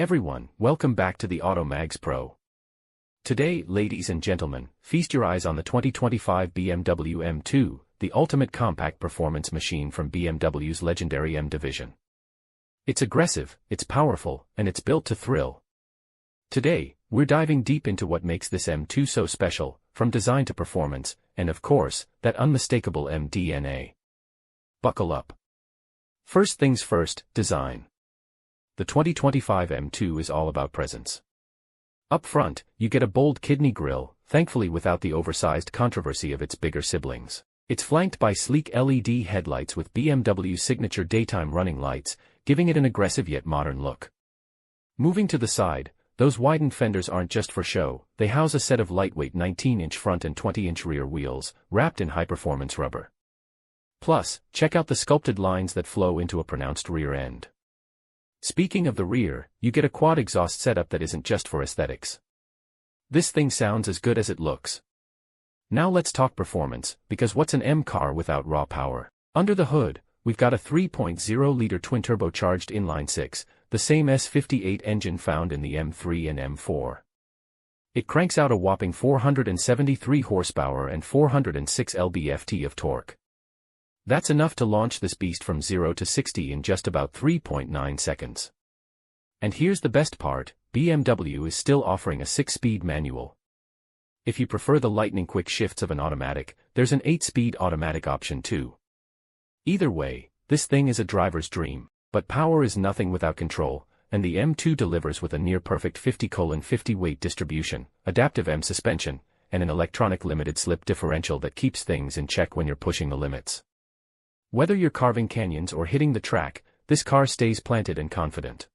everyone, welcome back to the Auto Mags Pro. Today, ladies and gentlemen, feast your eyes on the 2025 BMW M2, the ultimate compact performance machine from BMW's legendary M division. It's aggressive, it's powerful, and it's built to thrill. Today, we're diving deep into what makes this M2 so special, from design to performance, and of course, that unmistakable M DNA. Buckle up. First things first, design. The 2025 M2 is all about presence. Up front, you get a bold kidney grille, thankfully without the oversized controversy of its bigger siblings. It's flanked by sleek LED headlights with BMW's signature daytime running lights, giving it an aggressive yet modern look. Moving to the side, those widened fenders aren't just for show, they house a set of lightweight 19-inch front and 20-inch rear wheels, wrapped in high-performance rubber. Plus, check out the sculpted lines that flow into a pronounced rear end. Speaking of the rear, you get a quad exhaust setup that isn't just for aesthetics. This thing sounds as good as it looks. Now let's talk performance, because what's an M car without raw power? Under the hood, we've got a 3.0-liter twin-turbocharged inline-six, the same S58 engine found in the M3 and M4. It cranks out a whopping 473 horsepower and 406 lb-ft of torque. That's enough to launch this beast from 0 to 60 in just about 3.9 seconds. And here's the best part, BMW is still offering a 6-speed manual. If you prefer the lightning-quick shifts of an automatic, there's an 8-speed automatic option too. Either way, this thing is a driver's dream, but power is nothing without control, and the M2 delivers with a near-perfect 50/50 weight distribution, adaptive M suspension, and an electronic limited slip differential that keeps things in check when you're pushing the limits. Whether you're carving canyons or hitting the track, this car stays planted and confident.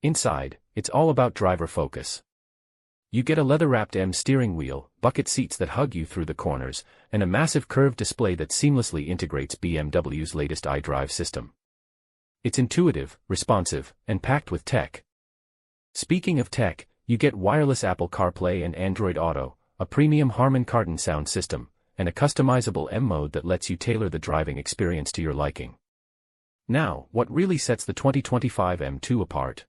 Inside, it's all about driver focus. You get a leather-wrapped M steering wheel, bucket seats that hug you through the corners, and a massive curved display that seamlessly integrates BMW's latest iDrive system. It's intuitive, responsive, and packed with tech. Speaking of tech, you get wireless Apple CarPlay and Android Auto, a premium Harman Kardon sound system, and a customizable M mode that lets you tailor the driving experience to your liking. Now, what really sets the 2025 M2 apart?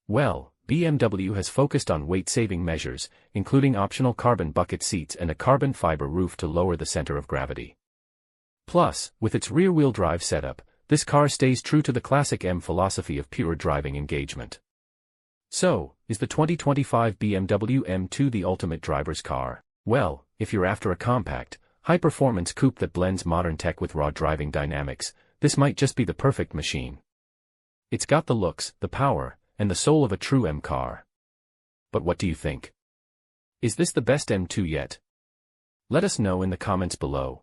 Well, BMW has focused on weight-saving measures, including optional carbon bucket seats and a carbon fiber roof to lower the center of gravity. Plus, with its rear-wheel drive setup, this car stays true to the classic M philosophy of pure driving engagement. So, is the 2025 BMW M2 the ultimate driver's car? Well, if you're after a compact, high-performance coupe that blends modern tech with raw driving dynamics, this might just be the perfect machine. It's got the looks, the power, and the soul of a true M car. But what do you think? Is this the best M2 yet? Let us know in the comments below.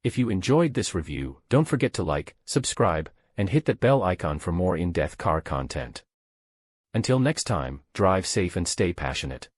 If you enjoyed this review, don't forget to like, subscribe, and hit that bell icon for more in-depth car content. Until next time, drive safe and stay passionate.